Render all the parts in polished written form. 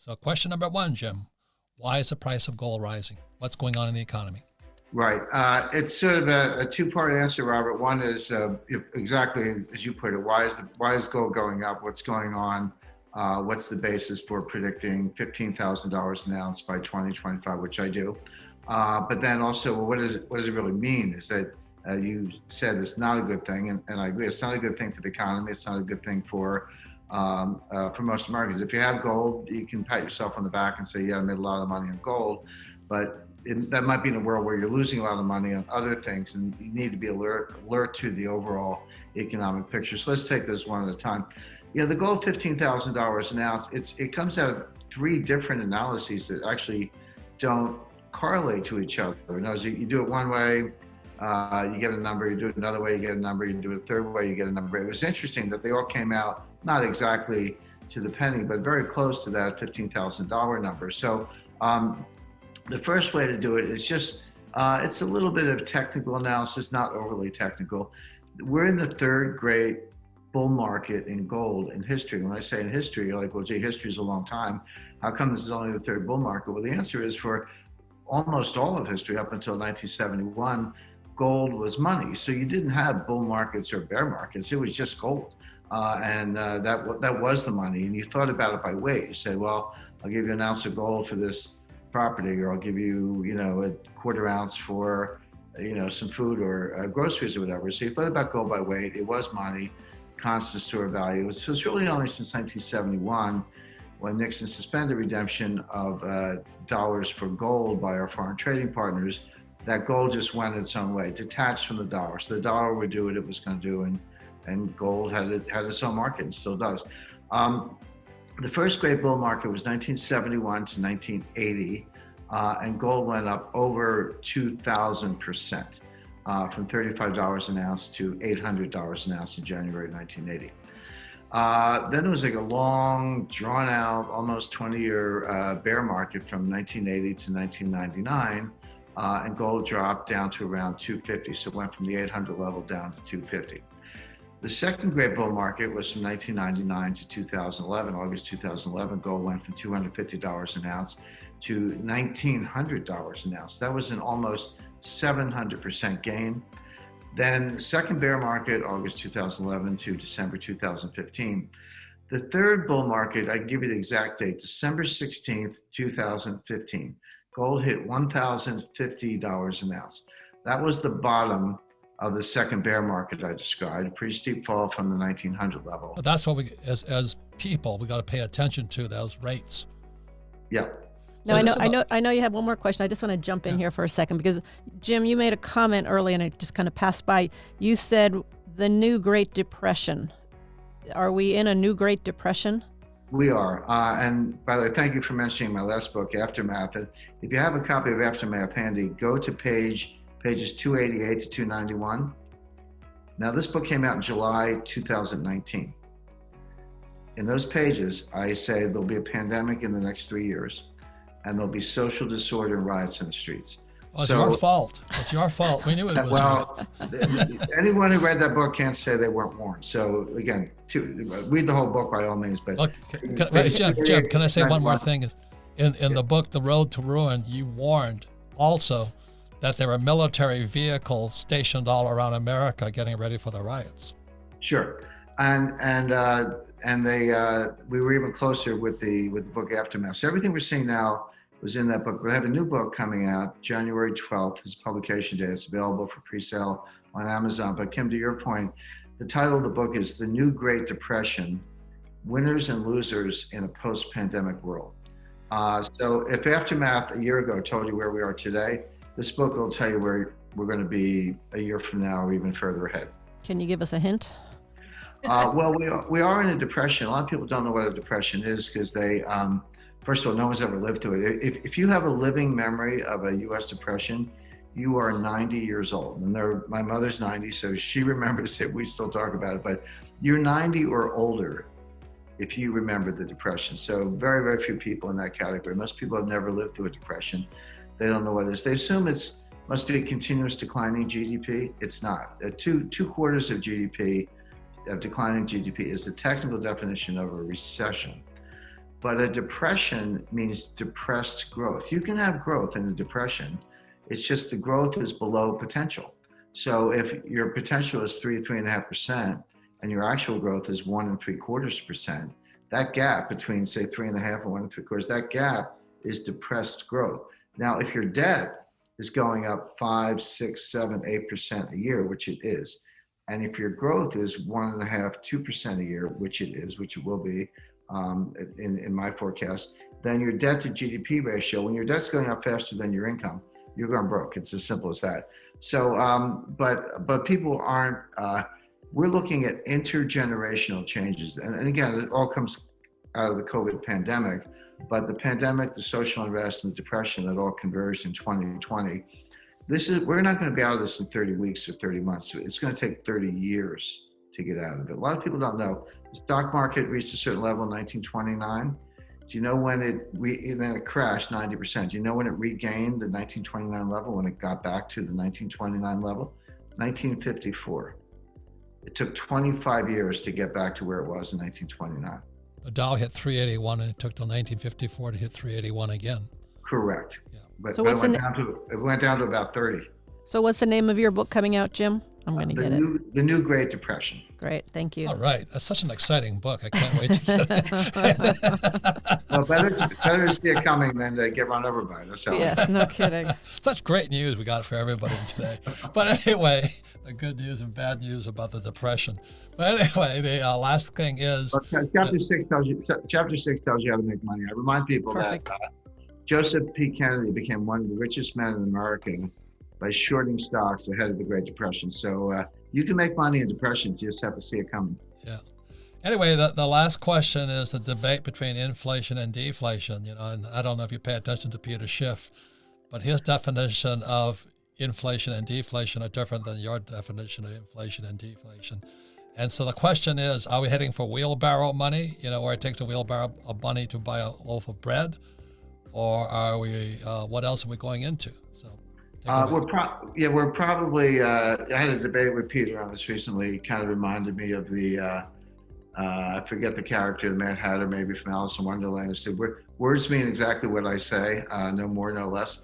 So question number one, Jim, why is the price of gold rising? What's going on in the economy? Right. It's sort of a two-part answer, Robert. One is exactly as you put it. Why is gold going up? What's going on? What's the basis for predicting $15,000 an ounce by 2025, which I do. But then also, well, what does it really mean? Is that you said it's not a good thing, and I agree. It's not a good thing for the economy. It's not a good thing for most Americans. If you have gold, you can pat yourself on the back and say, yeah, I made a lot of money on gold. But that might be in a world where you're losing a lot of money on other things, and you need to be alert to the overall economic picture. So let's take this one at a time. Yeah, the gold $15,000 an ounce, it comes out of three different analyses that actually don't correlate to each other. In other words, you do it one way, you get a number, you do it another way, you get a number, you do it a third way, you get a number. It was interesting that they all came out, not exactly to the penny, but very close to that $15,000 number. So the first way to do it is just, it's a little bit of technical analysis, not overly technical. We're in the third great bull market in gold in history. When I say in history, you're like, well, gee, history is a long time. How come this is only the third bull market? Well, the answer is for almost all of history up until 1971, gold was money. So you didn't have bull markets or bear markets. It was just gold. And that was the money. And you thought about it by weight. You say, well, I'll give you an ounce of gold for this property, or I'll give you, a quarter ounce for, some food or groceries or whatever. So you thought about gold by weight. It was money, constant store value. So it's really only since 1971, when Nixon suspended redemption of dollars for gold by our foreign trading partners, that gold just went its own way, detached from the dollar. So the dollar would do what it was going to do, and gold had its own market and still does. The first great bull market was 1971 to 1980, and gold went up over 2,000%, from $35 an ounce to $800 an ounce in January 1980. Then there was like a long, drawn out, almost 20-year bear market from 1980 to 1999, and gold dropped down to around 250. So it went from the 800 level down to 250. The second great bull market was from 1999 to 2011. August 2011, gold went from $250 an ounce to $1,900 an ounce. That was an almost 700% gain. Then the second bear market, August 2011 to December 2015. The third bull market, I can give you the exact date, December 16th, 2015. Gold hit $1,050 an ounce. That was the bottom of the second bear market I described, a pretty steep fall from the 1900 level. But that's what we, as people, we got to pay attention to, those rates. Yeah. No, I know you have one more question. I just want to jump in here for a second, because Jim, you made a comment earlier and it just kind of passed by. You said the new Great Depression. Are we in a new Great Depression? We are. And by the way, thank you for mentioning my last book, Aftermath. And if you have a copy of Aftermath handy, go to pages 288 to 291. Now, this book came out in July 2019. In those pages, I say there'll be a pandemic in the next 3 years, and there'll be social disorder and riots in the streets. Well, it's your fault. It's your fault. We knew it was. Well, anyone who read that book can't say they weren't warned. So again, read the whole book by all means. But look, Jim, can I say one more thing? In the book, The Road to Ruin, you warned also that there were military vehicles stationed all around America getting ready for the riots. Sure, and we were even closer with the book Aftermath. So everything we're seeing now was in that book. But I have a new book coming out January 12th. It's publication day. It's available for pre-sale on Amazon. But Kim, to your point, the title of the book is The New Great Depression: Winners and Losers in a Post-Pandemic World. So if Aftermath a year ago told you where we are today, this book will tell you where we're going to be a year from now or even further ahead. Can you give us a hint? Well, we are in a depression. A lot of people don't know what a depression is because they, first of all, no one's ever lived through it. If you have a living memory of a U.S. depression, you are 90 years old. And my mother's 90, so she remembers it. We still talk about it, but you're 90 or older if you remember the depression. So very, very few people in that category. Most people have never lived through a depression. They don't know what it is. They assume must be a continuous declining GDP. It's not. Two quarters of GDP, of declining GDP, is the technical definition of a recession. But a depression means depressed growth. You can have growth in a depression. It's just the growth is below potential. So if your potential is 3.5%, and your actual growth is 1.75%, that gap between, say, 3.5 and 1.75, that gap is depressed growth. Now, if your debt is going up 5, 6, 7, 8% a year, which it is, and if your growth is 1.5, 2% a year, which it is, which it will be in my forecast, then your debt to GDP ratio, when your debt's going up faster than your income, you're going broke. It's as simple as that. So, but people aren't. We're looking at intergenerational changes, and again, it all comes out of the COVID pandemic. But the pandemic, the social unrest, and the depression that all converged in 2020. We're not going to be out of this in 30 weeks or 30 months. It's going to take 30 years to get out of it. A lot of people don't know. The stock market reached a certain level in 1929. Do you know when it crashed 90%? Do you know when it regained the 1929 level, when it got back to the 1929 level? 1954. It took 25 years to get back to where it was in 1929. The Dow hit 381, and it took till 1954 to hit 381 again. Correct. Yeah. But, So it went down to about 30. So what's the name of your book coming out, Jim? I'm going to get it. The New Great Depression. Great, thank you. All right. That's such an exciting book. I can't wait to get it. Well, better to see it coming than to get run over by it. That's how Yes, no kidding. Such great news we got for everybody today. But anyway, the good news and bad news about the depression. But anyway, the last thing is... Chapter 6 tells you how to make money. I remind people Perfect. that Joseph P. Kennedy became one of the richest men in America by shorting stocks ahead of the Great Depression. So you can make money in depression, you just have to see it coming. Yeah. Anyway, the last question is the debate between inflation and deflation. And I don't know if you pay attention to Peter Schiff, but his definition of inflation and deflation are different than your definition of inflation and deflation. And so the question is, are we heading for wheelbarrow money, where it takes a wheelbarrow of money to buy a loaf of bread? Or are we, what else are we going into? So we're probably, I had a debate with Peter on this recently. It kind of reminded me of the, I forget the character, the Mad Hatter, maybe from Alice in Wonderland. I said, words mean exactly what I say, no more, no less.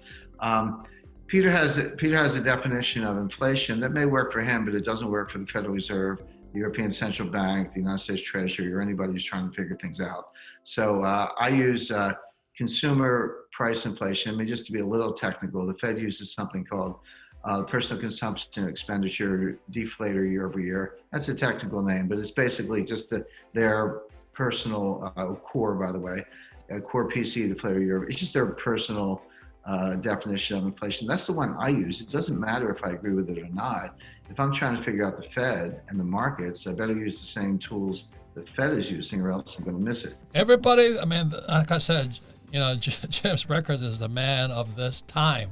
Peter has a definition of inflation that may work for him, but it doesn't work for the Federal Reserve, the European Central Bank, the United States Treasury, or anybody who's trying to figure things out. So I use consumer price inflation. I mean, just to be a little technical, the Fed uses something called personal consumption expenditure deflator year over year. That's a technical name, but it's basically just their personal core, by the way, core PC deflator year. It's just their personal definition of inflation. That's the one I use. It doesn't matter if I agree with it or not. If I'm trying to figure out the Fed and the markets, I better use the same tools the Fed is using, or else I'm going to miss it. Everybody, I mean, like I said, James Rickards is the man of this time.